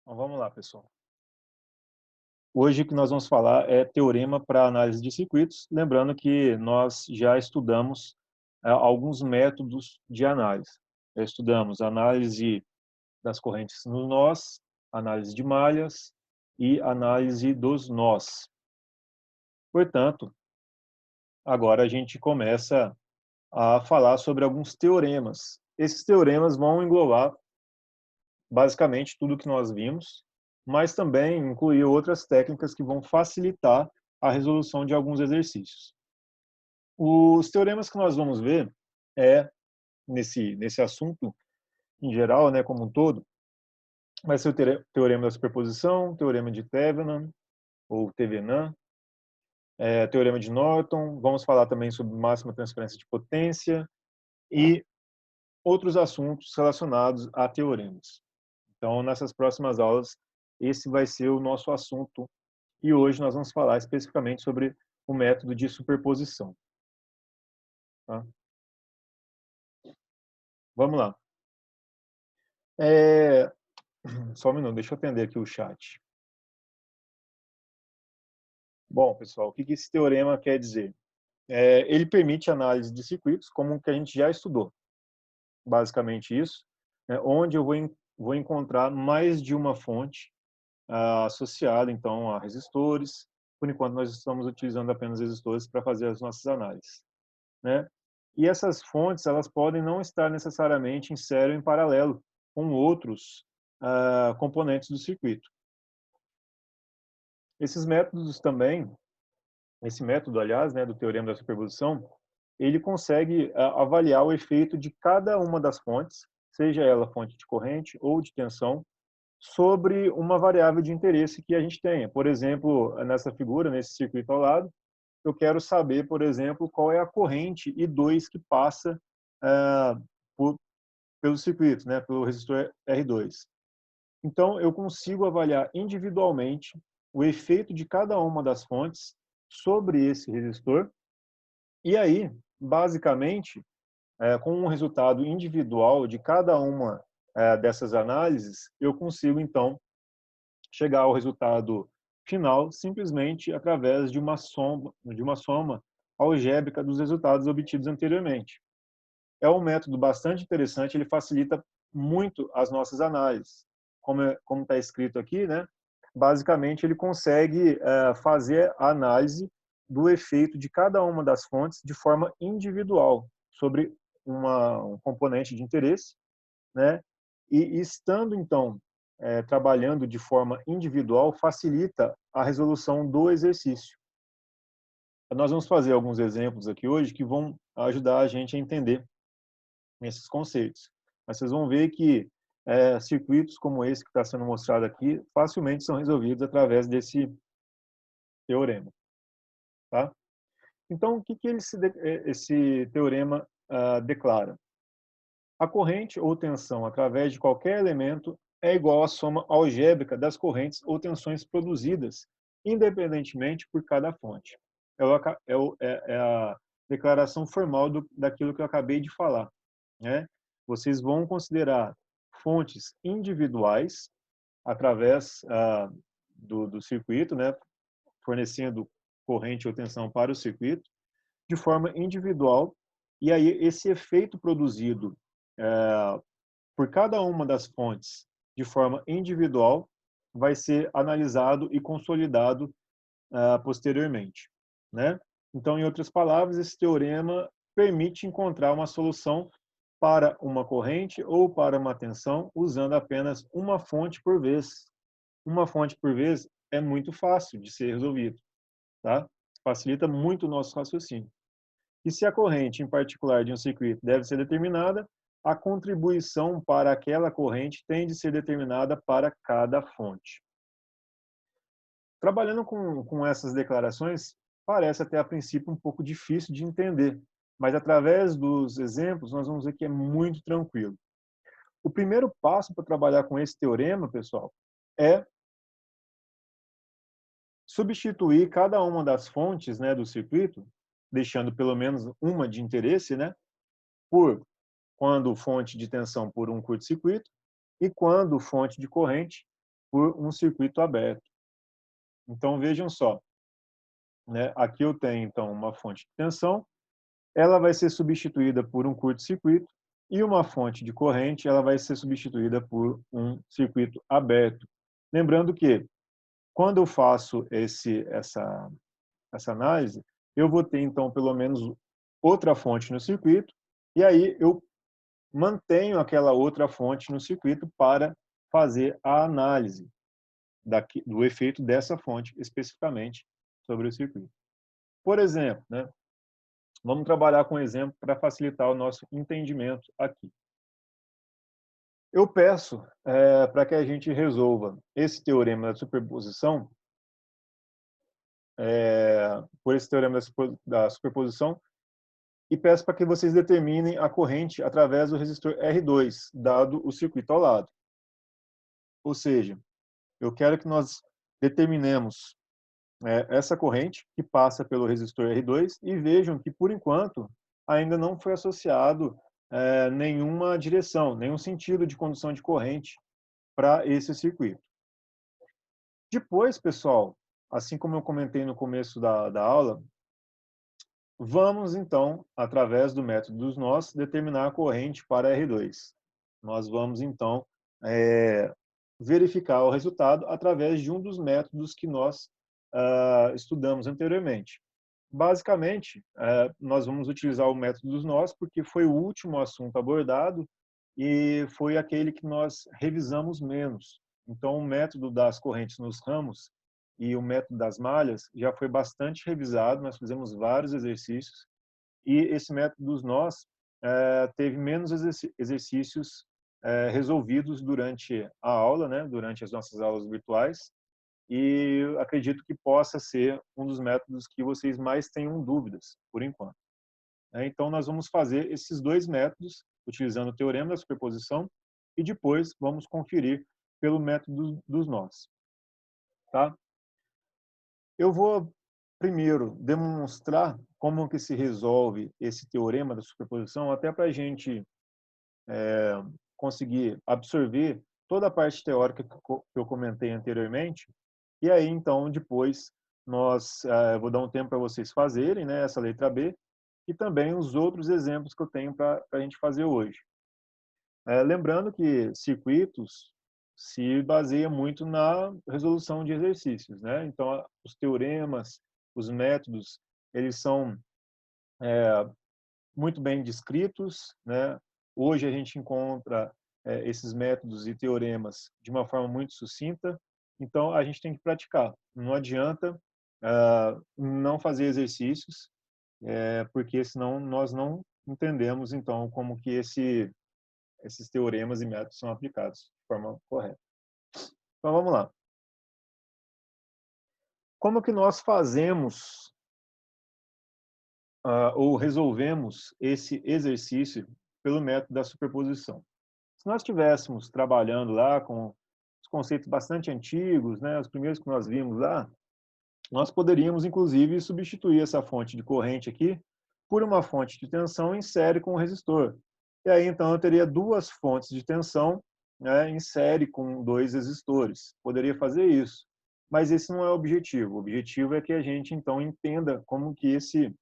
Então, vamos lá, pessoal. Hoje o que nós vamos falar é teorema para análise de circuitos, lembrando que nós já estudamos alguns métodos de análise. Já estudamos análise das correntes nos nós, análise de malhas e análise dos nós. Portanto, agora a gente começa a falar sobre alguns teoremas. Esses teoremas vão englobar basicamente tudo que nós vimos, mas também incluir outras técnicas que vão facilitar a resolução de alguns exercícios. Os teoremas que nós vamos ver nesse assunto em geral, né, como um todo, vai ser o teorema da superposição, teorema de Thevenin ou Thevenin, teorema de Norton. Vamos falar também sobre máxima transferência de potência e outros assuntos relacionados a teoremas. Então, nessas próximas aulas, esse vai ser o nosso assunto. E hoje nós vamos falar especificamente sobre o método de superposição. Tá? Vamos lá. É... Só um minuto, deixa eu atender aqui o chat. Bom, pessoal, o que esse teorema quer dizer? Ele permite análise de circuitos, como o que a gente já estudou. Basicamente isso, onde eu vou encontrar mais de uma fonte associada, então, a resistores. Por enquanto, nós estamos utilizando apenas resistores para fazer as nossas análises, né? E essas fontes, elas podem não estar necessariamente em série ou em paralelo com outros componentes do circuito. Esses métodos também, esse método, aliás, né, do teorema da superposição, ele consegue avaliar o efeito de cada uma das fontes, seja ela fonte de corrente ou de tensão, sobre uma variável de interesse que a gente tenha. Por exemplo, nessa figura, nesse circuito ao lado, eu quero saber, por exemplo, qual é a corrente I2 que passa por, pelo circuito, né, pelo resistor R2. Então, eu consigo avaliar individualmente o efeito de cada uma das fontes sobre esse resistor. E aí, basicamente, com um resultado individual de cada uma dessas análises, eu consigo, então, chegar ao resultado final simplesmente através de uma soma algébrica dos resultados obtidos anteriormente. É um método bastante interessante, ele facilita muito as nossas análises. Como está escrito aqui, né? Basicamente, ele consegue fazer a análise do efeito de cada uma das fontes de forma individual sobre um componente de interesse, né? E estando, então, trabalhando de forma individual, facilita a resolução do exercício. Nós vamos fazer alguns exemplos aqui hoje que vão ajudar a gente a entender esses conceitos. Mas vocês vão ver que circuitos como esse que está sendo mostrado aqui facilmente são resolvidos através desse teorema. Tá? Então, o que esse teorema declara? A corrente ou tensão através de qualquer elemento é igual à soma algébrica das correntes ou tensões produzidas, independentemente por cada fonte. É a declaração formal daquilo que eu acabei de falar, né? Vocês vão considerar fontes individuais através do circuito, né? Fornecendo corrente ou tensão para o circuito, de forma individual, e aí esse efeito produzido por cada uma das fontes de forma individual vai ser analisado e consolidado posteriormente, né? Então, em outras palavras, esse teorema permite encontrar uma solução para uma corrente ou para uma tensão usando apenas uma fonte por vez. Uma fonte por vez é muito fácil de ser resolvido, tá? Facilita muito o nosso raciocínio. E se a corrente, em particular, de um circuito deve ser determinada, a contribuição para aquela corrente tem de ser determinada para cada fonte. Trabalhando com essas declarações, parece até a princípio um pouco difícil de entender, mas através dos exemplos nós vamos ver que é muito tranquilo. O primeiro passo para trabalhar com esse teorema, pessoal, é substituir cada uma das fontes, né, do circuito, deixando pelo menos uma de interesse, né, por quando fonte de tensão por um curto-circuito e quando fonte de corrente por um circuito aberto. Então, vejam só, né? Aqui eu tenho, então, uma fonte de tensão, ela vai ser substituída por um curto-circuito, e uma fonte de corrente ela vai ser substituída por um circuito aberto. Lembrando que, quando eu faço essa análise, eu vou ter, então, pelo menos outra fonte no circuito, e aí eu mantenho aquela outra fonte no circuito para fazer a análise do efeito dessa fonte especificamente sobre o circuito. Por exemplo, né, vamos trabalhar com um exemplo para facilitar o nosso entendimento aqui. Eu peço para que a gente resolva esse teorema da superposição, por esse teorema da superposição, e peço para que vocês determinem a corrente através do resistor R2, dado o circuito ao lado. Ou seja, eu quero que nós determinemos essa corrente que passa pelo resistor R2 e vejam que, por enquanto, ainda não foi associado nenhuma direção, nenhum sentido de condução de corrente para esse circuito. Depois, pessoal, assim como eu comentei no começo da aula, vamos, então, através do método dos nós, determinar a corrente para R2. Nós vamos, então, verificar o resultado através de um dos métodos que nós estudamos anteriormente. Basicamente, nós vamos utilizar o método dos nós porque foi o último assunto abordado e foi aquele que nós revisamos menos. Então, o método das correntes nos ramos e o método das malhas já foi bastante revisado, nós fizemos vários exercícios, e esse método dos nós teve menos exercícios resolvidos durante a aula, né, durante as nossas aulas virtuais, e acredito que possa ser um dos métodos que vocês mais tenham dúvidas, por enquanto. Então, nós vamos fazer esses dois métodos, utilizando o teorema da superposição, e depois vamos conferir pelo método dos nós. Tá? Eu vou primeiro demonstrar como que se resolve esse teorema da superposição, até para a gente conseguir absorver toda a parte teórica que eu comentei anteriormente, e aí, então, depois, vou dar um tempo para vocês fazerem, né, essa letra B, e também os outros exemplos que eu tenho para a gente fazer hoje. Lembrando que circuitos se baseia muito na resolução de exercícios, né? Então, os teoremas, os métodos, eles são muito bem descritos, né? Hoje a gente encontra esses métodos e teoremas de uma forma muito sucinta, então a gente tem que praticar. Não adianta não fazer exercícios, porque senão nós não entendemos então como que esses teoremas e métodos são aplicados de forma correta. Então vamos lá. Como que nós fazemos ou resolvemos esse exercício pelo método da superposição? Se nós estivéssemos trabalhando lá com os conceitos bastante antigos, né, os primeiros que nós vimos lá, nós poderíamos, inclusive, substituir essa fonte de corrente aqui por uma fonte de tensão em série com o resistor. E aí, então, eu teria duas fontes de tensão, né, em série com dois resistores. Poderia fazer isso. Mas esse não é o objetivo. O objetivo é que a gente, então, entenda como que esse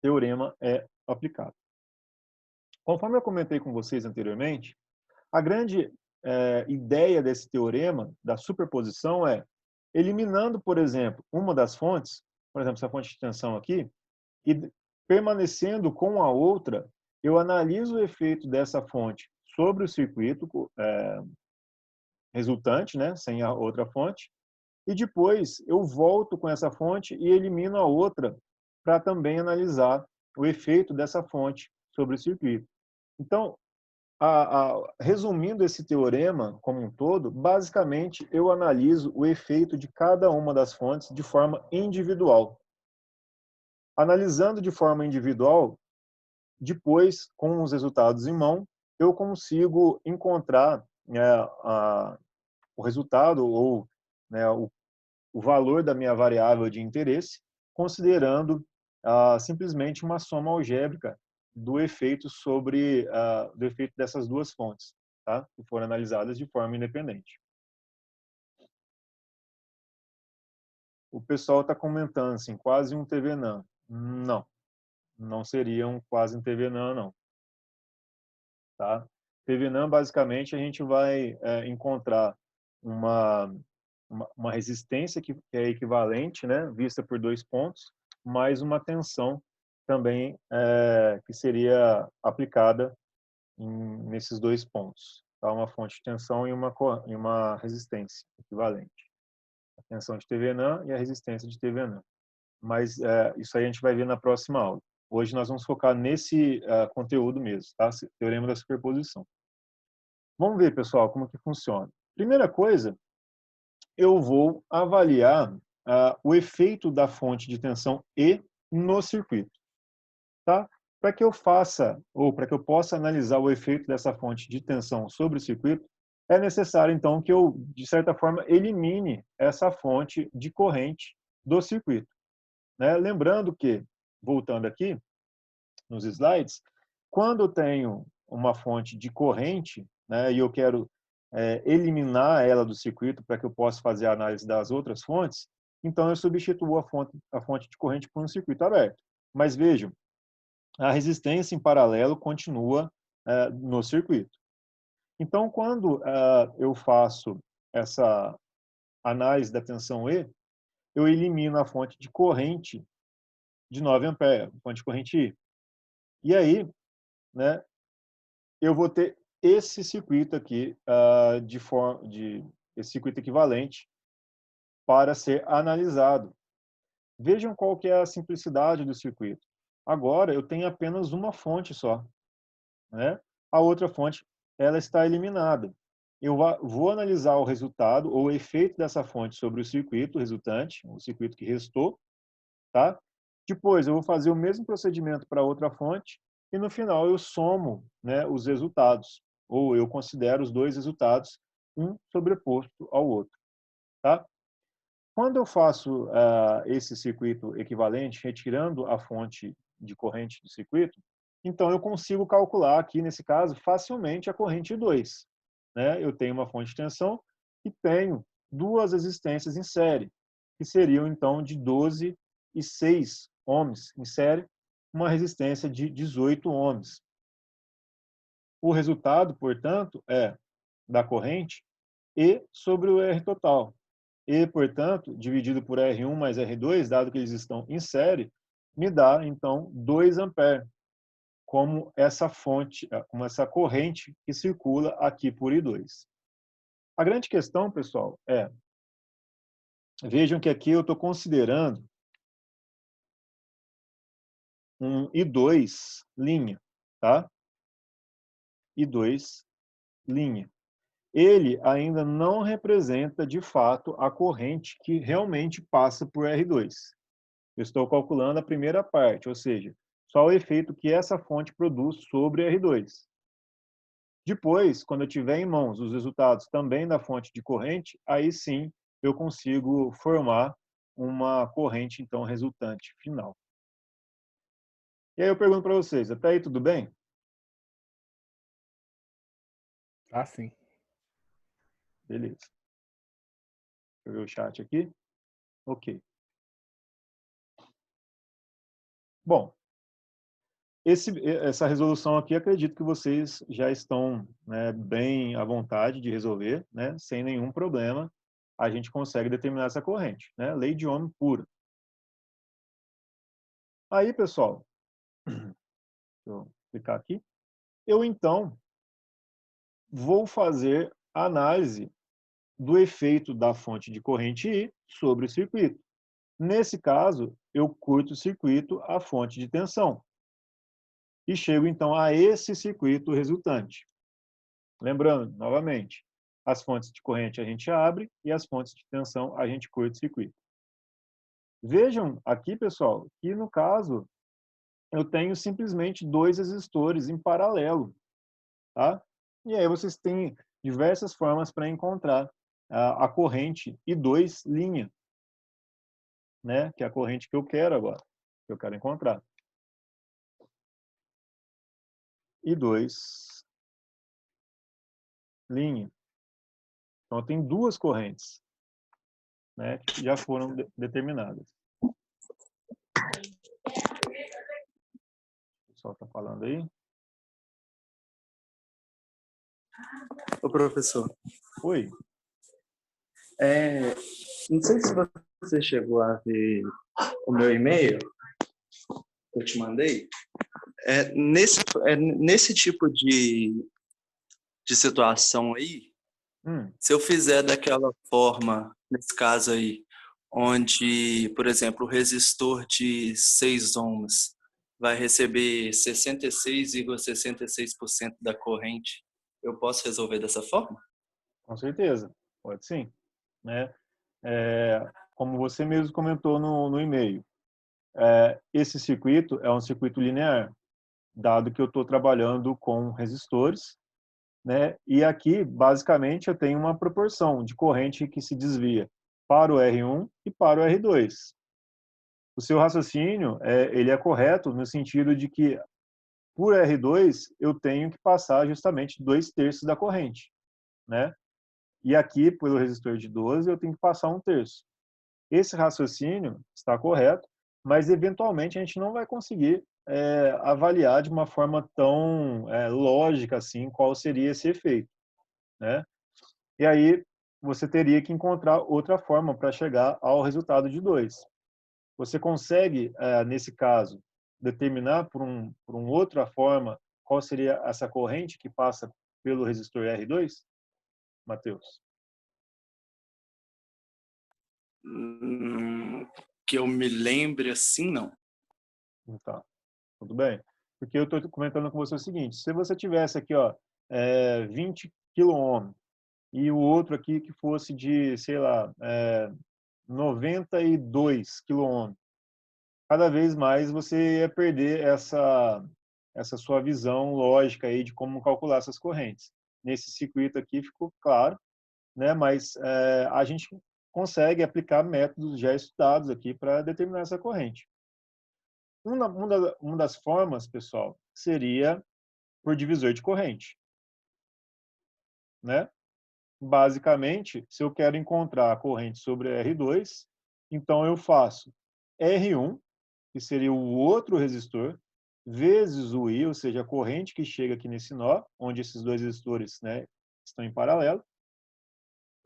teorema é aplicado. Conforme eu comentei com vocês anteriormente, a grande ideia desse teorema da superposição é, eliminando, por exemplo, uma das fontes, por exemplo, essa fonte de tensão aqui, e permanecendo com a outra, eu analiso o efeito dessa fonte sobre o circuito resultante, né, sem a outra fonte, e depois eu volto com essa fonte e elimino a outra para também analisar o efeito dessa fonte sobre o circuito. Então, resumindo esse teorema como um todo, basicamente eu analiso o efeito de cada uma das fontes de forma individual. Analisando de forma individual, depois, com os resultados em mão, eu consigo encontrar o resultado ou né, o valor da minha variável de interesse, considerando simplesmente uma soma algébrica do efeito do efeito dessas duas fontes, tá? Que foram analisadas de forma independente. o pessoal está comentando assim, quase um TVNAN. Não, não seria um quase um TVNAN, não. Tá? TVNAN, basicamente, a gente vai encontrar uma, uma resistência que é equivalente, né, vista por dois pontos, mais uma tensão também que seria aplicada nesses dois pontos. Tá? Uma fonte de tensão e uma resistência equivalente. A tensão de TVNAN e a resistência de TVNAN. Mas isso aí a gente vai ver na próxima aula. Hoje nós vamos focar nesse conteúdo mesmo, tá? Teorema da superposição. Vamos ver, pessoal, como que funciona. Primeira coisa, eu vou avaliar o efeito da fonte de tensão E no circuito, tá? Para que eu faça, ou para que eu possa analisar o efeito dessa fonte de tensão sobre o circuito, é necessário, então, que eu, de certa forma, elimine essa fonte de corrente do circuito, né? Lembrando que, voltando aqui nos slides, quando eu tenho uma fonte de corrente, né, e eu quero eliminar ela do circuito para que eu possa fazer a análise das outras fontes, então eu substituo a fonte de corrente por um circuito aberto. Mas vejam, a resistência em paralelo continua no circuito. Então, quando eu faço essa análise da tensão E, eu elimino a fonte de corrente de 9 amperes, fonte de corrente I. E aí, né, eu vou ter esse circuito aqui, esse circuito equivalente para ser analisado. Vejam qual que é a simplicidade do circuito. Agora eu tenho apenas uma fonte só, né? A outra fonte ela está eliminada. Eu vou analisar o resultado ou o efeito dessa fonte sobre o circuito resultante, o circuito que restou, tá? Depois eu vou fazer o mesmo procedimento para outra fonte e no final eu somo, né, os resultados, ou eu considero os dois resultados um sobreposto ao outro, tá? Quando eu faço esse circuito equivalente, retirando a fonte de corrente do circuito, então eu consigo calcular aqui, nesse caso, facilmente a corrente 2. Né? Eu tenho uma fonte de tensão e tenho duas resistências em série, que seriam, então, de 12 e 6 ohms em série, uma resistência de 18 ohms. O resultado, portanto, é da corrente E sobre o R total. E, portanto, dividido por R1 mais R2, dado que eles estão em série, me dá, então, 2 amperes, como essa fonte, como essa corrente que circula aqui por I2. A grande questão, pessoal, vejam que aqui eu estou considerando um I2 linha, tá? I2 linha. Ele ainda não representa, de fato, a corrente que realmente passa por R2. Eu estou calculando a primeira parte, ou seja, só o efeito que essa fonte produz sobre R2. Depois, quando eu tiver em mãos os resultados também da fonte de corrente, aí sim eu consigo formar uma corrente, então, resultante final. E aí eu pergunto para vocês, até aí tudo bem? Ah, sim. Beleza. Deixa eu ver o chat aqui. Ok. Bom, essa resolução aqui, acredito que vocês já estão, né, bem à vontade de resolver, né, sem nenhum problema. A gente consegue determinar essa corrente, né? Lei de Ohm pura. Aí, pessoal, deixa eu clicar aqui. Eu, então, vou fazer a análise do efeito da fonte de corrente I sobre o circuito. Nesse caso, eu curto o circuito à fonte de tensão. E chego, então, a esse circuito resultante. Lembrando, novamente, as fontes de corrente a gente abre e as fontes de tensão a gente curta o circuito. Vejam aqui, pessoal, que no caso eu tenho simplesmente dois resistores em paralelo, tá? E aí vocês têm diversas formas para encontrar a corrente I2 linha, né? Que é a corrente que eu quero agora, que eu quero encontrar. I2 linha. Então, tem duas correntes. né, que já foram determinadas. O pessoal está falando aí? Ô, professor, Oi. não sei se você chegou a ver o meu e-mail que eu te mandei. Nesse tipo de situação aí, se eu fizer daquela forma, nesse caso aí, onde, por exemplo, o resistor de 6 ohms vai receber 66,66% da corrente, eu posso resolver dessa forma? Com certeza, pode sim, né? Como você mesmo comentou no e-mail, esse circuito é um circuito linear, dado que eu estou trabalhando com resistores, né? E aqui, basicamente, eu tenho uma proporção de corrente que se desvia para o R1 e para o R2. O seu raciocínio, ele é correto no sentido de que, por R2, eu tenho que passar justamente 2/3 da corrente, né? E aqui, pelo resistor de 12, eu tenho que passar 1/3. Esse raciocínio está correto, mas eventualmente a gente não vai conseguir avaliar de uma forma tão lógica assim qual seria esse efeito, né? E aí você teria que encontrar outra forma para chegar ao resultado de 2. Você consegue, nesse caso, determinar por uma outra forma qual seria essa corrente que passa pelo resistor R2, Matheus? Que eu me lembre assim, não. Tá, tudo bem. Porque eu estou comentando com você o seguinte, se você tivesse aqui, 20 kΩ e o outro aqui que fosse de, sei lá, 92 kΩ, cada vez mais você ia perder essa sua visão lógica aí de como calcular essas correntes. Nesse circuito aqui ficou claro, né? Mas a gente consegue aplicar métodos já estudados aqui para determinar essa corrente. Uma das formas, pessoal, seria por divisor de corrente, né? Basicamente, se eu quero encontrar a corrente sobre R2, então eu faço R1, que seria o outro resistor, vezes o I, ou seja, a corrente que chega aqui nesse nó, onde esses dois resistores, né, estão em paralelo,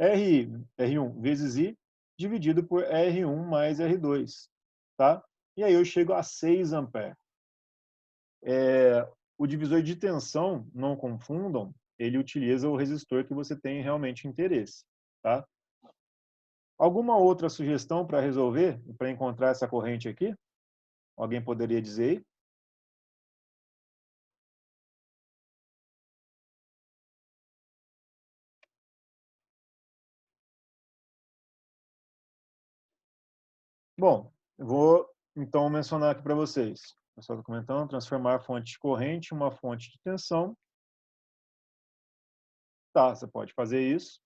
R1 vezes I, dividido por R1 mais R2, tá? E aí eu chego a 6 amperes. O divisor de tensão, não confundam, ele utiliza o resistor que você tem realmente interesse, tá? Alguma outra sugestão para resolver, para encontrar essa corrente aqui? Alguém poderia dizer aí? Bom, eu vou então mencionar aqui para vocês. O pessoal está comentando, transformar a fonte de corrente em uma fonte de tensão. Tá, você pode fazer isso,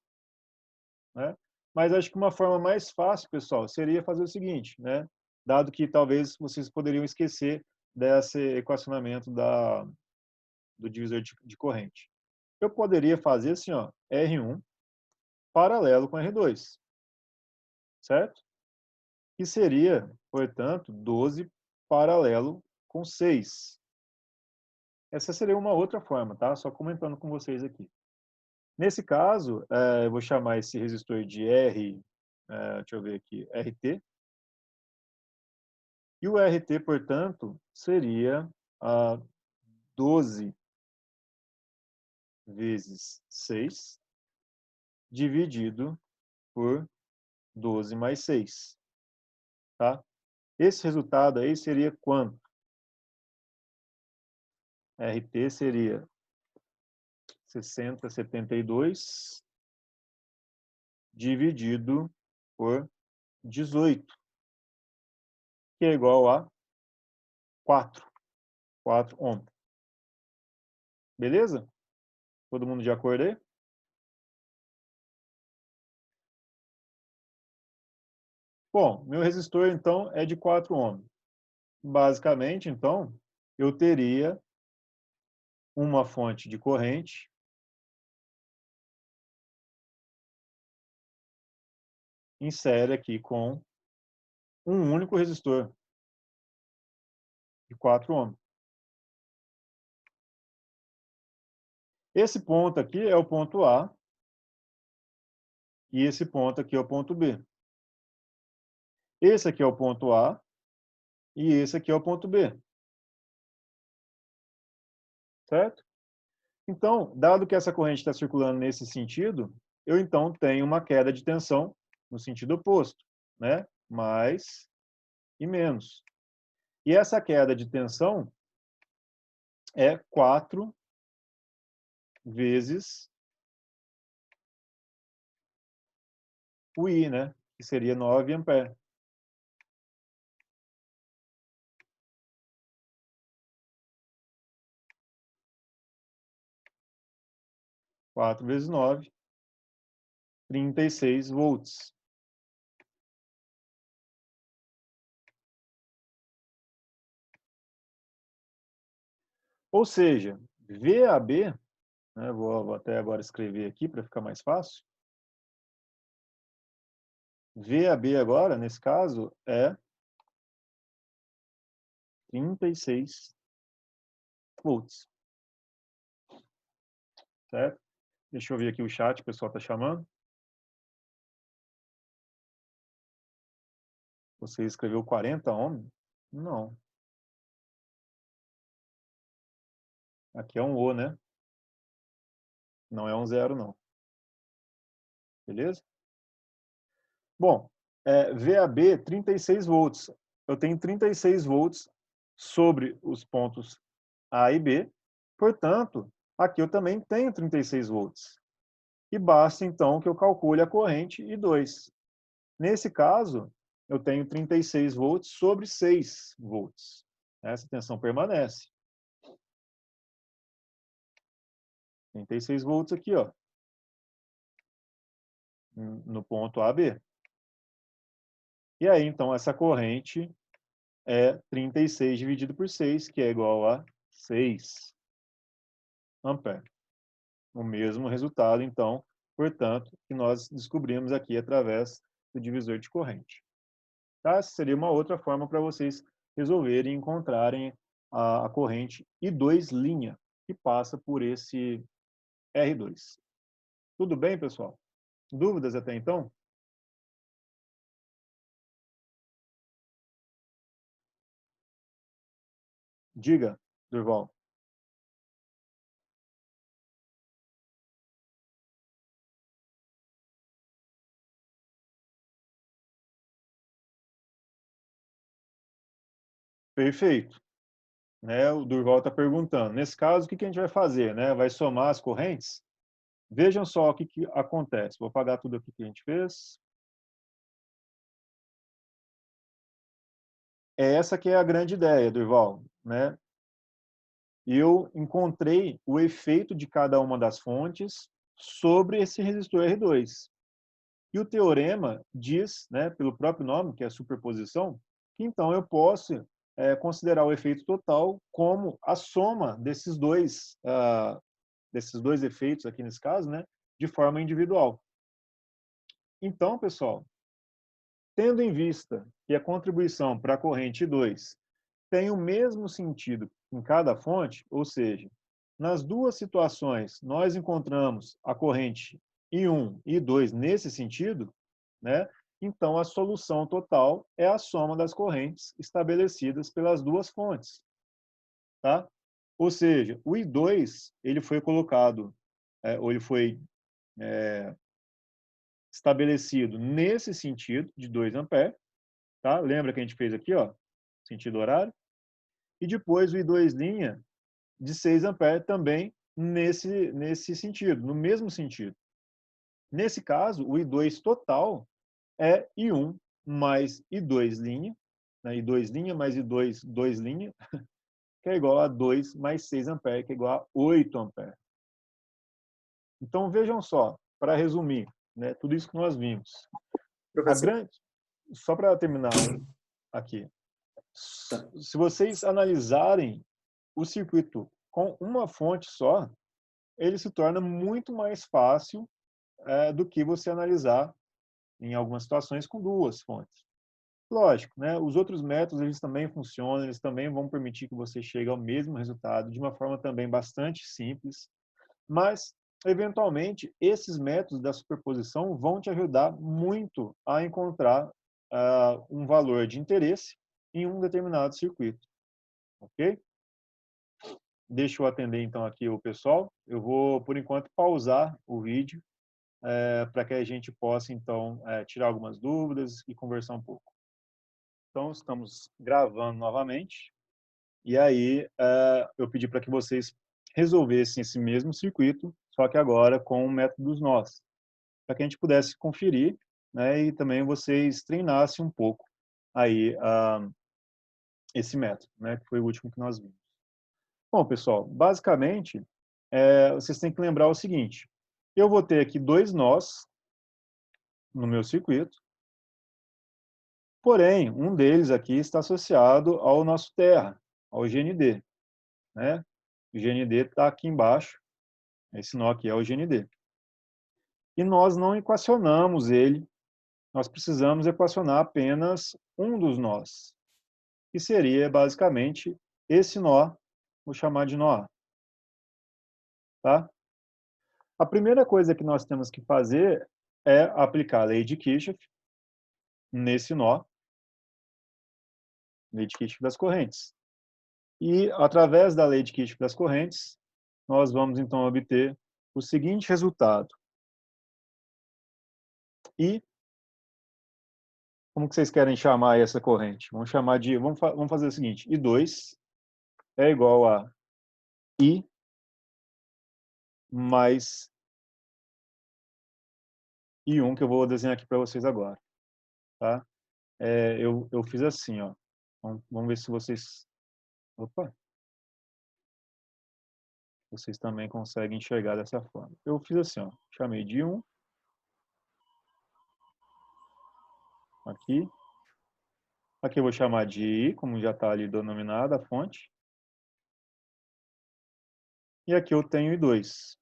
né? Mas acho que uma forma mais fácil, pessoal, seria fazer o seguinte, né? Dado que talvez vocês poderiam esquecer desse equacionamento do divisor de corrente. Eu poderia fazer assim, ó, R1 paralelo com R2, certo? Que seria, portanto, 12 paralelo com 6. Essa seria uma outra forma, tá? Só comentando com vocês aqui. Nesse caso, eu vou chamar esse resistor de deixa eu ver aqui, RT. E o RT, portanto, seria 12 vezes 6 dividido por 12 mais 6, tá? Esse resultado aí seria quanto? RT seria 60/72 dividido por 18, que é igual a 4 ohms. Beleza? Todo mundo de acordo aí? Bom, meu resistor, então, é de 4 ohms. Basicamente, então, eu teria uma fonte de corrente . em série aqui com um único resistor de 4 ohms. Esse ponto aqui é o ponto A e esse ponto aqui é o ponto B. Esse aqui é o ponto A e esse aqui é o ponto B. Certo? Então, dado que essa corrente está circulando nesse sentido, eu então tenho uma queda de tensão no sentido oposto, né? Mais e menos. E essa queda de tensão é 4 vezes o I, né? Que seria 9 amperes. Quatro vezes 9, 36 volts. Ou seja, VAB, né, vou até agora escrever aqui para ficar mais fácil. VAB agora, nesse caso, é 36 volts. Certo? Deixa eu ver aqui o chat, o pessoal está chamando. Você escreveu 40 ohms? Não. Aqui é um O, né? Não é um 0, não. Beleza? Bom, VAB 36 volts. Eu tenho 36 volts sobre os pontos A e B. Portanto, aqui eu também tenho 36 volts. E basta, então, que eu calcule a corrente I2. Nesse caso, eu tenho 36 volts sobre 6 volts. Essa tensão permanece. 36 volts aqui, ó, no ponto AB. E aí, então, essa corrente é 36 dividido por 6, que é igual a 6 amperes. O mesmo resultado, então, portanto, que nós descobrimos aqui através do divisor de corrente. Tá? Essa seria uma outra forma para vocês resolverem e encontrarem a corrente I2', que passa por esse R2. Tudo bem, pessoal? Dúvidas até então? Diga, Durval. Perfeito. Né, o Durval está perguntando. Nesse caso, o que a gente vai fazer? Né? Vai somar as correntes? Vejam só o que acontece. Vou apagar tudo aqui que a gente fez. Essa que é a grande ideia, Durval. Né? Eu encontrei o efeito de cada uma das fontes sobre esse resistor R2. E o teorema diz, né, pelo próprio nome, que é superposição, que então eu posso considerar o efeito total como a soma desses dois efeitos aqui nesse caso, né, de forma individual. Então, pessoal, tendo em vista que a contribuição para a corrente I2 tem o mesmo sentido em cada fonte, ou seja, nas duas situações nós encontramos a corrente I1 e I2 nesse sentido, né? Então a solução total é a soma das correntes estabelecidas pelas duas fontes, tá? Ou seja, o I2 ele foi colocado, ou ele foi estabelecido nesse sentido de 2 amperes, tá? Lembra que a gente fez aqui, ó, sentido horário? E depois o I2' de 6 amperes também nesse sentido, no mesmo sentido. Nesse caso, o I2 total é I1 mais I2', né? I2' mais I2, 2', que é igual a 2 mais 6 amperes, que é igual a 8 amperes. Então, vejam só, para resumir, né, tudo isso que nós vimos. Só para terminar aqui, se vocês analisarem o circuito com uma fonte só, ele se torna muito mais fácil do que você analisar em algumas situações, com 2 fontes. Lógico, né? Os outros métodos, eles também funcionam, eles também vão permitir que você chegue ao mesmo resultado de uma forma também bastante simples, mas, eventualmente, esses métodos da superposição vão te ajudar muito a encontrar um valor de interesse em um determinado circuito, ok? Deixa eu atender, então, aqui o pessoal. Eu vou, por enquanto, pausar o vídeo para que a gente possa, então, tirar algumas dúvidas e conversar um pouco. Então, estamos gravando novamente. E aí, eu pedi para que vocês resolvessem esse mesmo circuito, só que agora com o método dos nós, para que a gente pudesse conferir, né, e também vocês treinassem um pouco aí esse método, né, que foi o último que nós vimos. Bom, pessoal, basicamente, vocês têm que lembrar o seguinte: eu vou ter aqui 2 nós no meu circuito, porém, um deles aqui está associado ao nosso terra, ao GND, né? O GND está aqui embaixo, esse nó aqui é o GND. E nós não equacionamos ele, nós precisamos equacionar apenas um dos nós, que seria basicamente esse nó, vou chamar de nó A. Tá? A primeira coisa que nós temos que fazer é aplicar a lei de Kirchhoff nesse nó, lei de Kirchhoff das correntes. E, através da lei de Kirchhoff das correntes, nós vamos, então, obter o seguinte resultado. E, como que vocês querem chamar essa corrente? Vamos chamar de, vamos fazer o seguinte, I2 é igual a I mais I1, que eu vou desenhar aqui para vocês agora. Tá? Eu fiz assim, ó. Vamos ver se vocês... Opa! Vocês também conseguem enxergar dessa forma. Eu fiz assim, ó. Chamei de 1. Aqui. Aqui eu vou chamar de I, como já está ali denominada a fonte. E aqui eu tenho I2.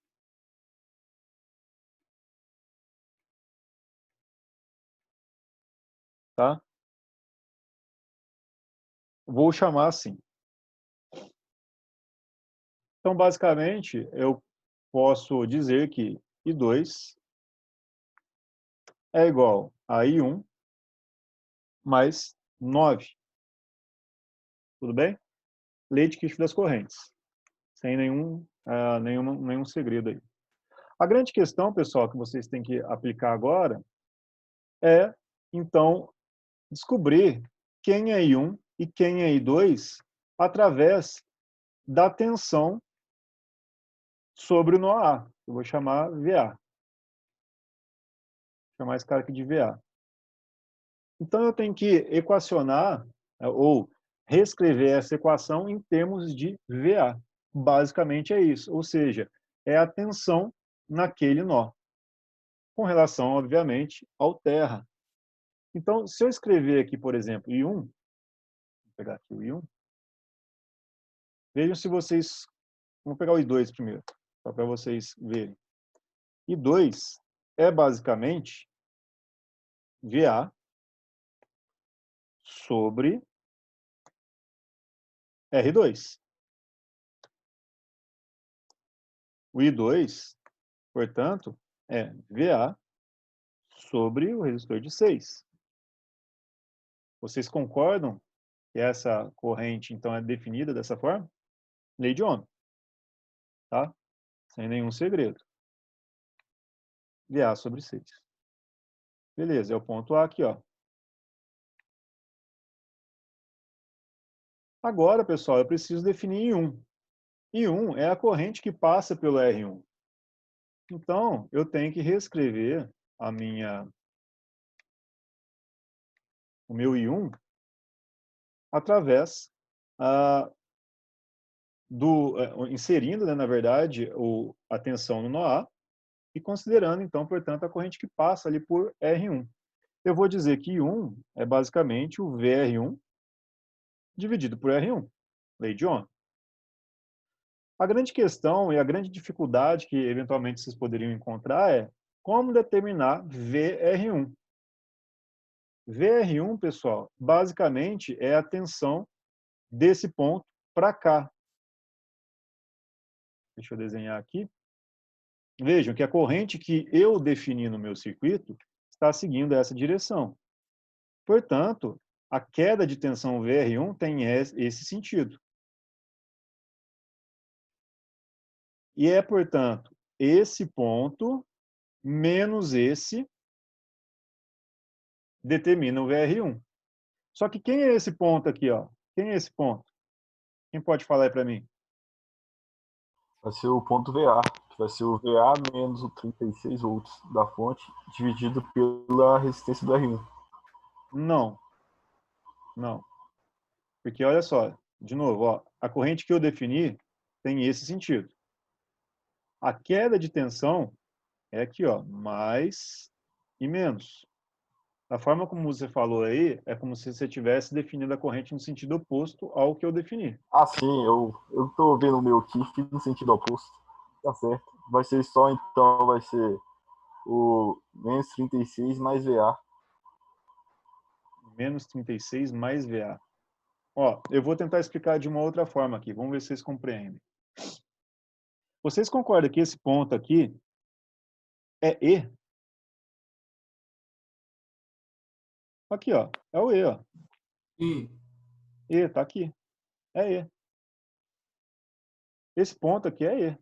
Tá? Vou chamar assim. Então, basicamente, eu posso dizer que I2 é igual a I1 mais 9. Tudo bem? Lei de Kirchhoff das correntes. Sem nenhum segredo aí. A grande questão, pessoal, que vocês têm que aplicar agora é, então, descobrir quem é I1 e quem é I2 através da tensão sobre o nó A. Eu vou chamar VA. Vou chamar esse cara aqui de VA. Então, eu tenho que equacionar ou reescrever essa equação em termos de VA. Basicamente é isso. Ou seja, é a tensão naquele nó. Com relação, obviamente, ao terra. Então, se eu escrever aqui, por exemplo, I1, vou pegar aqui o I1, vejam se vocês... Vamos pegar o I2 primeiro, só para vocês verem. I2 é basicamente VA sobre R2. O I2, portanto, é VA sobre o resistor de 6. Vocês concordam que essa corrente, então, é definida dessa forma? Lei de Ohm. Tá? Sem nenhum segredo. VA sobre 6. Beleza, é o ponto A aqui, ó. Agora, pessoal, eu preciso definir I1. I1 é a corrente que passa pelo R1. Então, eu tenho que reescrever o meu I1 através inserindo, né, na verdade, a tensão no nó A e considerando, então, portanto, a corrente que passa ali por R1. Eu vou dizer que I1 é basicamente o VR1 dividido por R1, lei de Ohm. A grande questão e a grande dificuldade que eventualmente vocês poderiam encontrar é como determinar VR1. VR1, pessoal, basicamente é a tensão desse ponto para cá. Deixa eu desenhar aqui. Vejam que a corrente que eu defini no meu circuito está seguindo essa direção. Portanto, a queda de tensão VR1 tem esse sentido. E é, portanto, esse ponto menos esse determina o VR1. Só que quem é esse ponto aqui, ó? Quem é esse ponto? Quem pode falar aí para mim? Vai ser o ponto VA, que vai ser o VA menos o 36 volts da fonte, dividido pela resistência do R1. Não. Não. Porque, olha só, de novo, ó, a corrente que eu defini tem esse sentido. A queda de tensão é aqui, ó, mais e menos. Da forma como você falou aí, é como se você tivesse definido a corrente no sentido oposto ao que eu defini. Ah, sim, eu tô vendo o meu aqui, fiz no sentido oposto. Tá certo. Vai ser só, então, vai ser o menos 36 mais VA. Menos 36 mais VA. Ó, eu vou tentar explicar de uma outra forma aqui. Vamos ver se vocês compreendem. Vocês concordam que esse ponto aqui é E? Aqui, ó. É o E, ó. E, tá aqui. É E. Esse ponto aqui é E.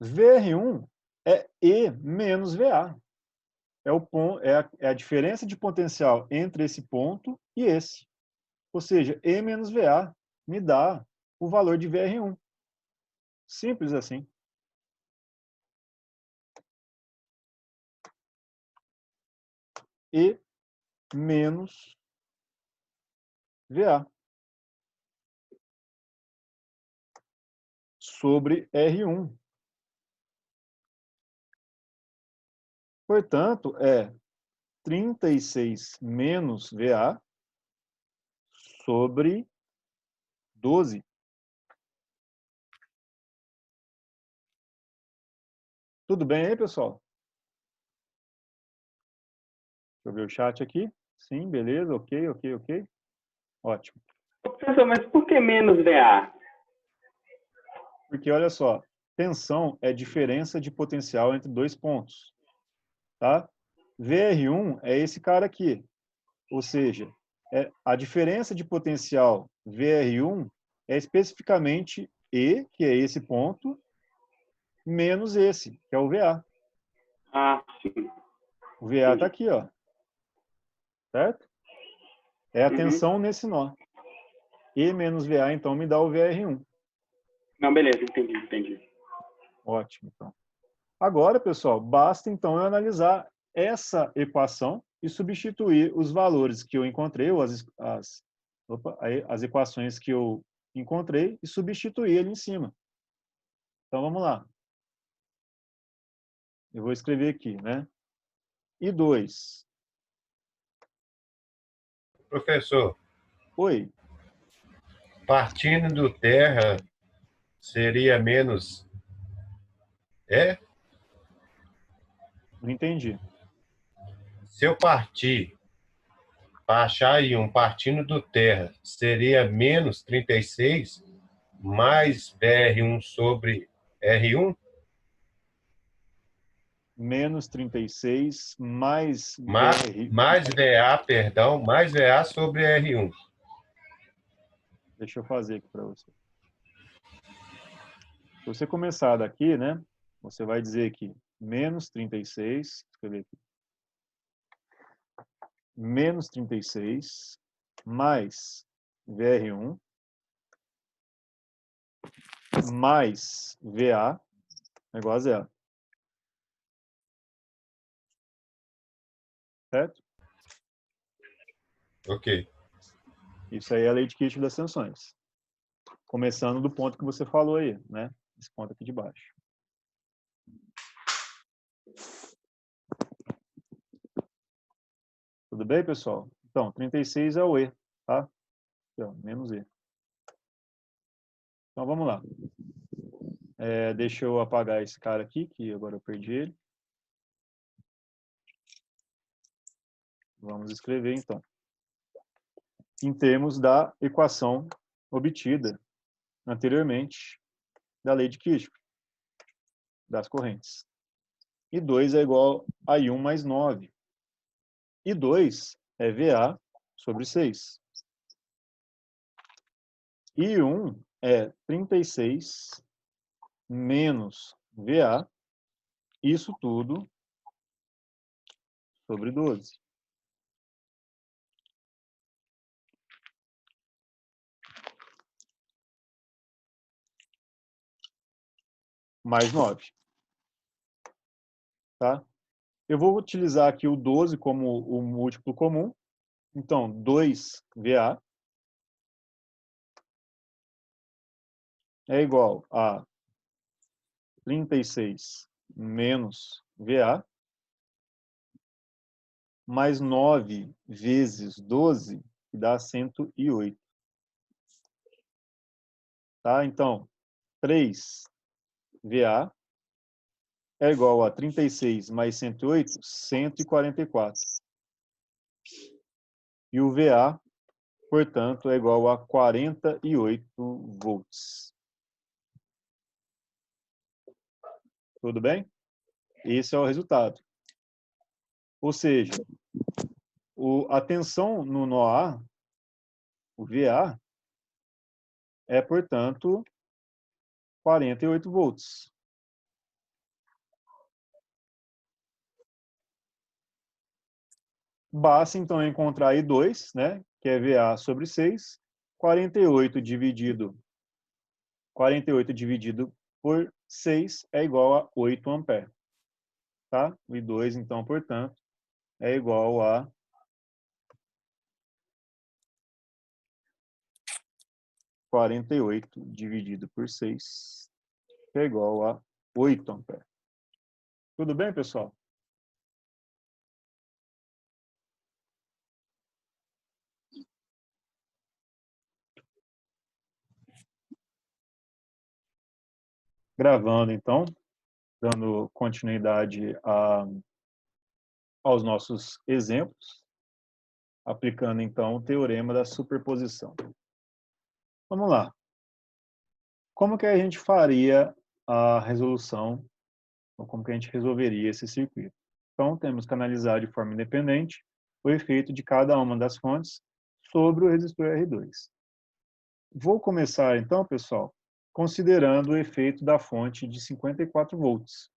VR1 é E menos VA. É a diferença de potencial entre esse ponto e esse. Ou seja, E menos VA me dá o valor de VR1. Simples assim. E menos VA sobre R1. Portanto, é 36 menos VA sobre 12. Tudo bem aí, pessoal? Deixa eu ver o chat aqui. Sim, beleza, ok. Ótimo. Professor, mas por que menos VA? Porque, olha só, tensão é diferença de potencial entre dois pontos. Tá? VR1 é esse cara aqui. Ou seja, a diferença de potencial VR1 é especificamente E, que é esse ponto, menos esse, que é o VA. Ah, sim. O VA está aqui, ó. Certo? É a Uhum. tensão nesse nó. E menos VA, então, me dá o VR1. Não, beleza, entendi. Ótimo, então. Agora, pessoal, basta, então, eu analisar essa equação e substituir os valores que eu encontrei, ou as equações que eu encontrei, e substituir ele em cima. Então, vamos lá. Eu vou escrever aqui, né? I2. Professor. Oi. Partindo do terra seria menos E? Não entendi. Se eu partir para achar aí partindo do terra, seria menos 36 mais VR1 sobre R1? Menos 36 mais mais VA, perdão, mais VA sobre R1. Deixa eu fazer aqui para você. Se você começar daqui, né? Você vai dizer aqui menos 36, escrever aqui. Menos 36 mais VR1 mais VA é igual a zero. Certo? Ok. Isso aí é a lei de Kirchhoff das tensões. Começando do ponto que você falou aí, né? Esse ponto aqui de baixo. Tudo bem, pessoal? Então, 36 é o E, tá? Então, menos E. Então, vamos lá. Deixa eu apagar esse cara aqui, que agora eu perdi ele. Vamos escrever, então, em termos da equação obtida anteriormente da lei de Kirchhoff, das correntes. I2 é igual a I1 mais 9. I2 é VA sobre 6. I1 é 36 menos VA, isso tudo sobre 12. Mais 9. Tá? Eu vou utilizar aqui o 12 como o múltiplo comum. Então, 2VA é igual a 36 menos VA, mais 9 vezes 12, que dá 108. Tá? Então, 3VA é igual a 36 mais 108, 144. E o VA, portanto, é igual a 48 volts. Tudo bem? Esse é o resultado. Ou seja, a tensão no nó A, o VA, é, portanto, 48 volts. Basta, então, encontrar I2, né, que é VA sobre 6. 48 dividido por 6 é igual a 8 amperes. Tá? O I2, então, portanto, é igual a 48 dividido por 6, que é igual a 8 amperes. Tudo bem, pessoal? Gravando, então, dando continuidade aos nossos exemplos, aplicando, então, o teorema da superposição. Vamos lá. Como que a gente faria a resolução, ou como que a gente resolveria esse circuito? Então, temos que analisar de forma independente o efeito de cada uma das fontes sobre o resistor R2. Vou começar, então, pessoal, considerando o efeito da fonte de 54 volts.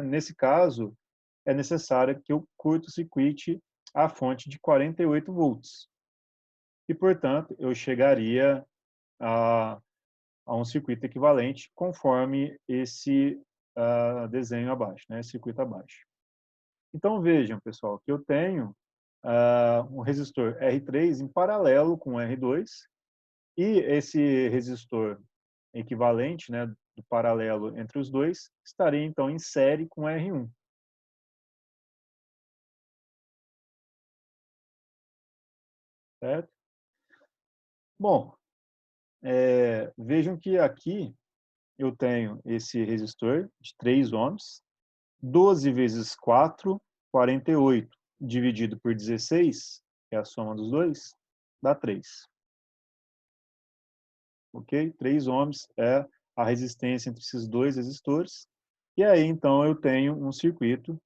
Nesse caso, é necessário que eu curto-circuite a fonte de 48 volts. E, portanto, eu chegaria a um circuito equivalente conforme esse desenho abaixo, circuito abaixo. Então, vejam, pessoal, que eu tenho um resistor R3 em paralelo com o R2, e esse resistor equivalente, do paralelo entre os dois, estaria, então, em série com R1. Certo? Bom, vejam que aqui eu tenho esse resistor de 3 ohms, 12 vezes 4, 48, dividido por 16, que é a soma dos dois, dá 3. Ok? 3 ohms é a resistência entre esses dois resistores. E aí, então, eu tenho um circuito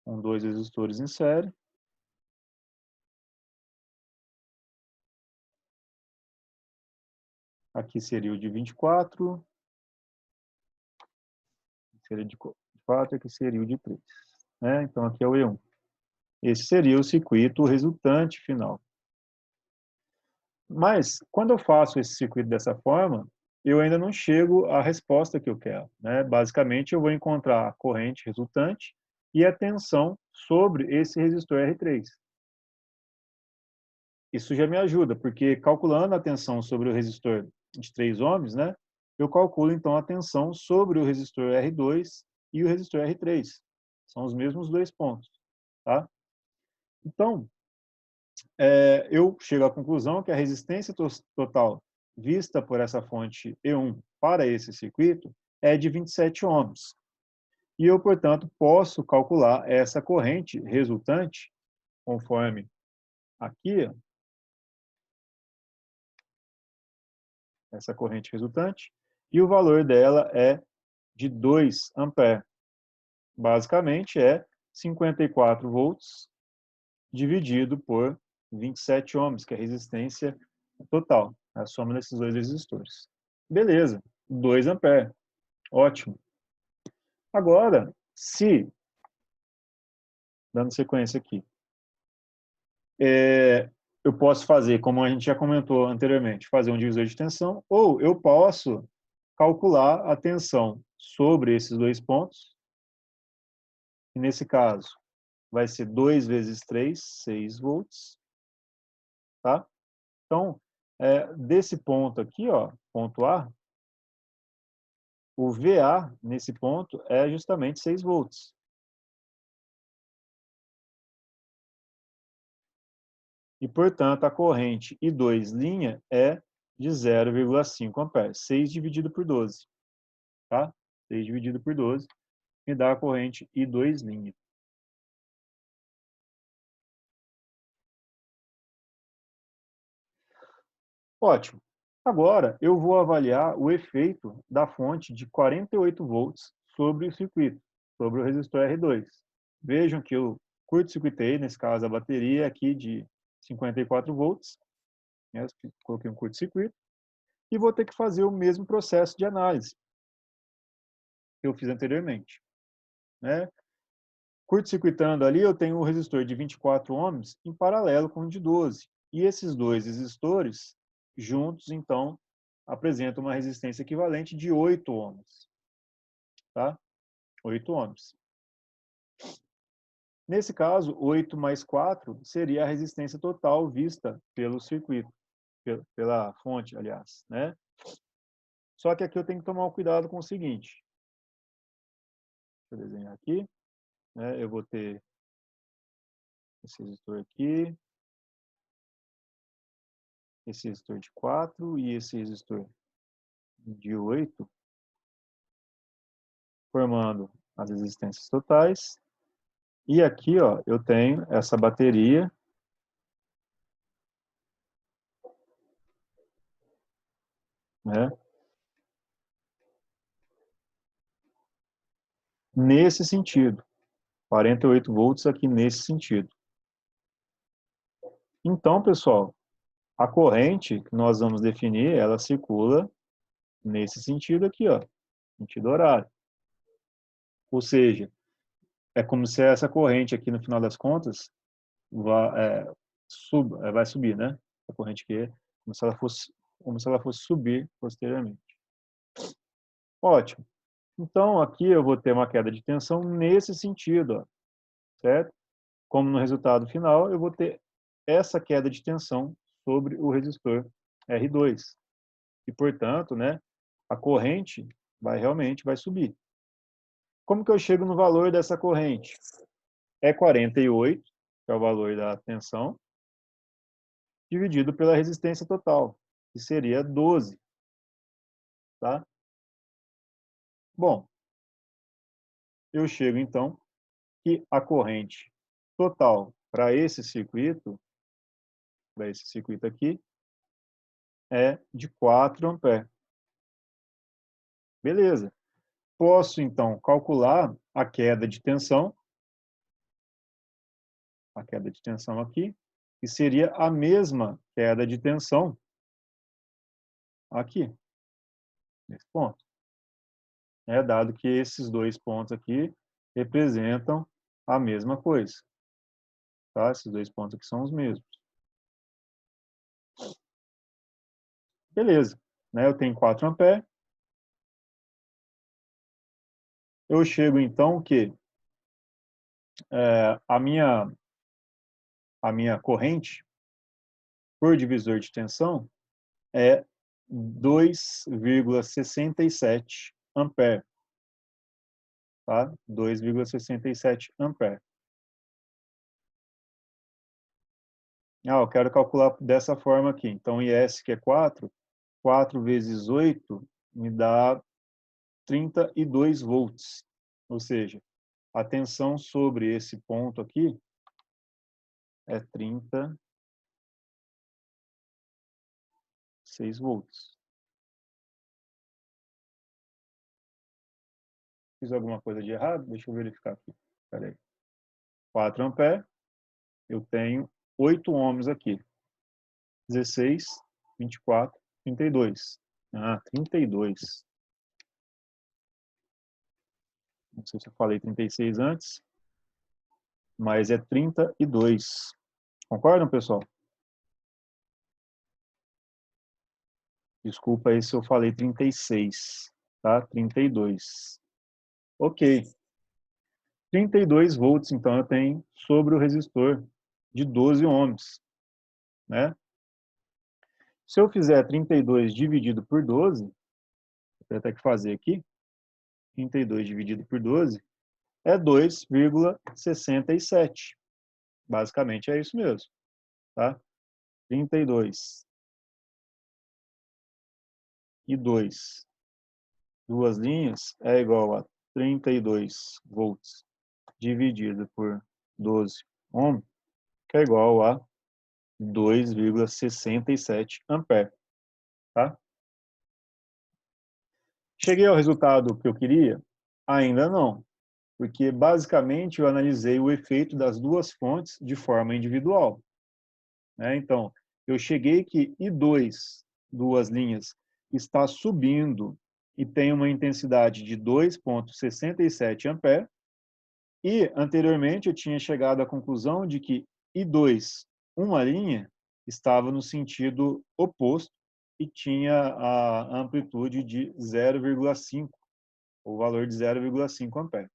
com 2 resistores em série. Aqui seria o de 24. Seria de 4, aqui seria o de 3. Então, aqui é o E1. Esse seria o circuito resultante final. Mas, quando eu faço esse circuito dessa forma, eu ainda não chego à resposta que eu quero. Basicamente, eu vou encontrar a corrente resultante e a tensão sobre esse resistor R3. Isso já me ajuda, porque calculando a tensão sobre o resistor de 3 ohms, eu calculo, então, a tensão sobre o resistor R2 e o resistor R3. São os mesmos dois pontos. Tá? Então, eu chego à conclusão que a resistência total vista por essa fonte E1 para esse circuito é de 27 ohms. E eu, portanto, posso calcular essa corrente resultante, conforme aqui, essa corrente resultante, e o valor dela é de 2 amperes. Basicamente, é 54 volts dividido por 27 ohms, que é a resistência total, a soma desses dois resistores. Beleza, 2 amperes. Ótimo. Agora, se, dando sequência aqui, eu posso fazer, como a gente já comentou anteriormente, fazer um divisor de tensão, ou eu posso calcular a tensão sobre esses dois pontos, e nesse caso vai ser 2 vezes 3, 6 volts, tá? Então, desse ponto aqui, ó, ponto A, o VA nesse ponto é justamente 6 volts. E, portanto, a corrente I2' é de 0,5 amperes. 6 dividido por 12. Tá? 6 dividido por 12 me dá a corrente I2'. Ótimo. Agora, eu vou avaliar o efeito da fonte de 48 volts sobre o circuito, sobre o resistor R2. Vejam que eu curto-circuitei, nesse caso, a bateria aqui de 54 volts. Né? Coloquei um curto-circuito. E vou ter que fazer o mesmo processo de análise que eu fiz anteriormente. Né? Curto-circuitando ali, eu tenho um resistor de 24 ohms em paralelo com o de 12. E esses dois resistores, juntos, então, apresentam uma resistência equivalente de 8 ohms. Tá? 8 ohms. Nesse caso, 8 mais 4 seria a resistência total vista pelo circuito, pela fonte, aliás. Né? Só que aqui eu tenho que tomar um cuidado com o seguinte. Deixa eu desenhar aqui. Né? Eu vou ter esse resistor aqui, esse resistor de 4 e esse resistor de 8, formando as resistências totais. E aqui, ó, eu tenho essa bateria, né? Nesse sentido. 48 volts aqui nesse sentido. Então, pessoal, a corrente que nós vamos definir, ela circula nesse sentido aqui, ó, sentido horário. Ou seja, é como se essa corrente aqui, no final das contas, vai subir, né? A corrente aqui é como se ela fosse subir posteriormente. Ótimo. Então, aqui eu vou ter uma queda de tensão nesse sentido, ó, certo? Como no resultado final, eu vou ter essa queda de tensão sobre o resistor R2. E, portanto, né, a corrente realmente vai subir. Como que eu chego no valor dessa corrente? É 48, que é o valor da tensão, dividido pela resistência total, que seria 12. Tá? Bom, eu chego, então, que a corrente total para esse circuito aqui, é de 4 amperes. Beleza. Posso, então, calcular a queda de tensão aqui, que seria a mesma queda de tensão aqui, nesse ponto. Dado que esses dois pontos aqui representam a mesma coisa. Tá? Esses dois pontos aqui são os mesmos. Beleza. Né? Eu tenho 4 amperes. Eu chego, então, que a minha corrente por divisor de tensão é 2,67 amperes. Tá? 2,67 amperes. Eu quero calcular dessa forma aqui. Então, IS, que é 4, 4 vezes 8 me dá 32 volts. Ou seja, a tensão sobre esse ponto aqui é 36 volts. Fiz alguma coisa de errado? Deixa eu verificar aqui. Espera aí. 4 amperes. Eu tenho 8 ohms aqui. 16, 24, 32. Ah, 32. Não sei se eu falei 36 antes, mas é 32. Concordam, pessoal? Desculpa aí se eu falei 36, tá? 32. Ok. 32 volts, então, eu tenho sobre o resistor de 12 ohms, né? Se eu fizer 32 dividido por 12, vou até que fazer aqui, 32 dividido por 12, é 2,67. Basicamente é isso mesmo, tá? 32 e 2, duas linhas, é igual a 32 volts dividido por 12 ohms, que é igual a 2,67 amperes, tá? Cheguei ao resultado que eu queria? Ainda não, porque basicamente eu analisei o efeito das duas fontes de forma individual, né? Então, eu cheguei que I2, duas linhas, está subindo e tem uma intensidade de 2,67 amperes, e anteriormente eu tinha chegado à conclusão de que I2, uma linha, estava no sentido oposto e tinha a amplitude de 0,5, o valor de 0,5 ampere.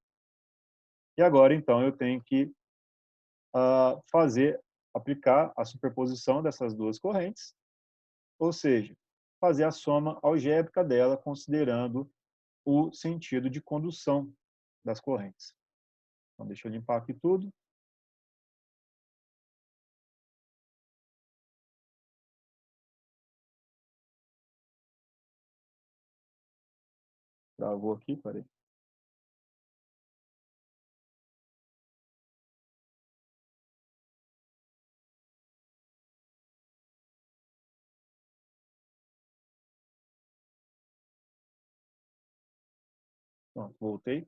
E agora, então, eu tenho que aplicar a superposição dessas duas correntes, ou seja, fazer a soma algébrica dela, considerando o sentido de condução das correntes. Então, deixa eu limpar aqui tudo. Travou aqui, peraí. Pronto, voltei.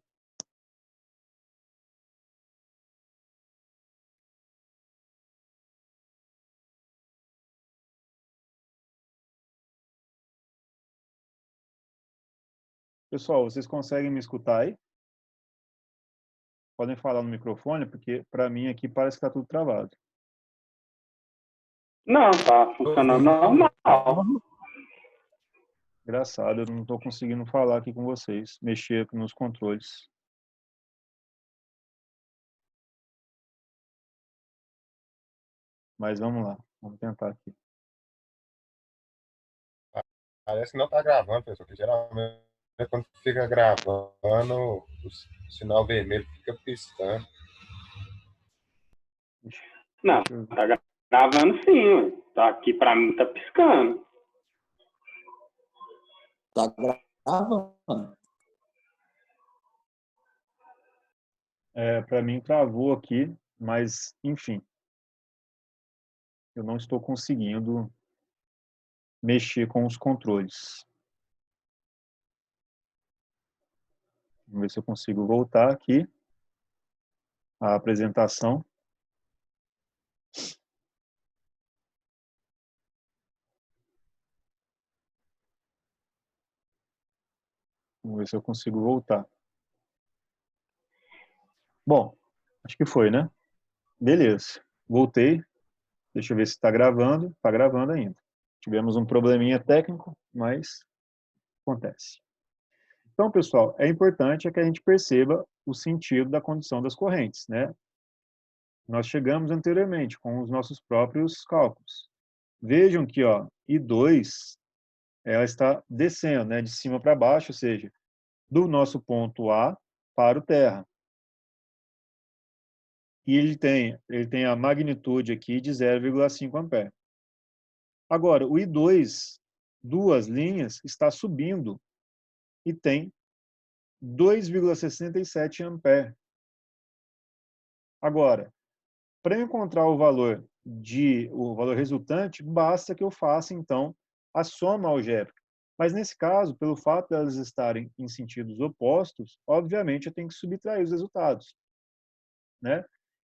Pessoal, vocês conseguem me escutar aí? Podem falar no microfone, porque para mim aqui parece que está tudo travado. Não, tá funcionando normal. Engraçado, eu não estou conseguindo falar aqui com vocês, mexer nos controles. Mas vamos lá, vamos tentar aqui. Parece que não está gravando, pessoal, que geralmente quando fica gravando, o sinal vermelho fica piscando. Não, tá gravando sim, ué. Tá aqui pra mim, tá piscando. Tá gravando. Para mim travou aqui, mas enfim. Eu não estou conseguindo mexer com os controles. Vamos ver se eu consigo voltar aqui à apresentação. Vamos ver se eu consigo voltar. Bom, acho que foi, né? Beleza. Voltei. Deixa eu ver se está gravando. Está gravando ainda. Tivemos um probleminha técnico, mas acontece. Então, pessoal, é importante que a gente perceba o sentido da condução das correntes, né? Nós chegamos anteriormente com os nossos próprios cálculos. Vejam que, ó, I2, ela está descendo, né, de cima para baixo, ou seja, do nosso ponto A para o terra. E ele tem a magnitude aqui de 0,5 ampere. Agora, o I2, duas linhas, está subindo e tem 2,67 ampere. Agora, para encontrar o valor resultante, basta que eu faça, então, a soma algébrica. Mas, nesse caso, pelo fato de elas estarem em sentidos opostos, obviamente, eu tenho que subtrair os resultados, né?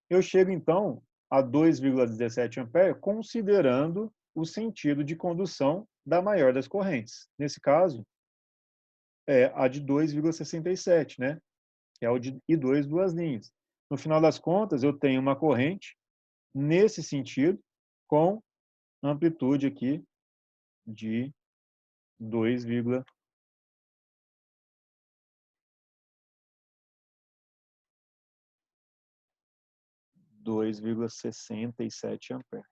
Eu chego, então, a 2,17 ampere, considerando o sentido de condução da maior das correntes. Nesse caso, é a de 2,67, né? Que é o de I2 duas linhas. No final das contas, eu tenho uma corrente nesse sentido, com amplitude aqui de 2,67 ampere.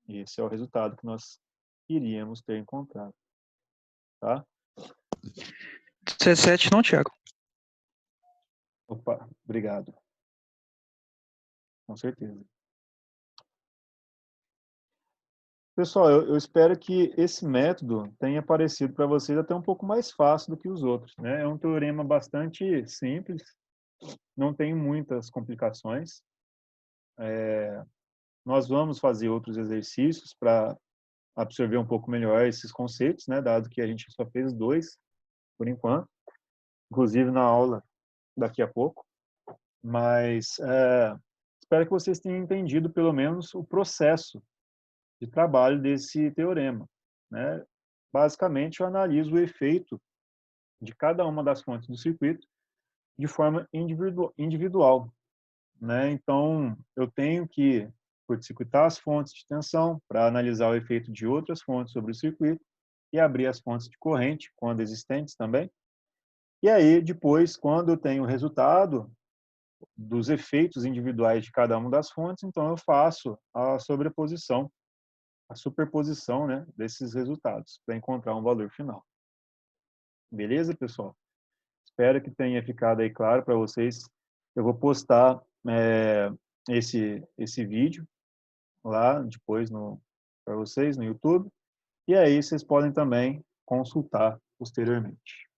Esse é o resultado que nós iríamos ter encontrado. Tá? 17 não, Thiago? Opa, obrigado. Com certeza. Pessoal, eu espero que esse método tenha parecido para vocês até um pouco mais fácil do que os outros, né? É um teorema bastante simples, não tem muitas complicações. Nós vamos fazer outros exercícios para absorver um pouco melhor esses conceitos, né? Dado que a gente só fez 2, por enquanto, inclusive na aula daqui a pouco. Mas espero que vocês tenham entendido pelo menos o processo de trabalho desse teorema, né? Basicamente, eu analiso o efeito de cada uma das fontes do circuito de forma individual, né? Então, eu tenho que curto-circuitar as fontes de tensão para analisar o efeito de outras fontes sobre o circuito e abrir as fontes de corrente, quando existentes também. E aí, depois, quando eu tenho o resultado dos efeitos individuais de cada uma das fontes, então eu faço a sobreposição, a superposição, né, desses resultados para encontrar um valor final. Beleza, pessoal? Espero que tenha ficado aí claro para vocês. Eu vou postar esse vídeo lá depois para vocês no YouTube. E aí vocês podem também consultar posteriormente.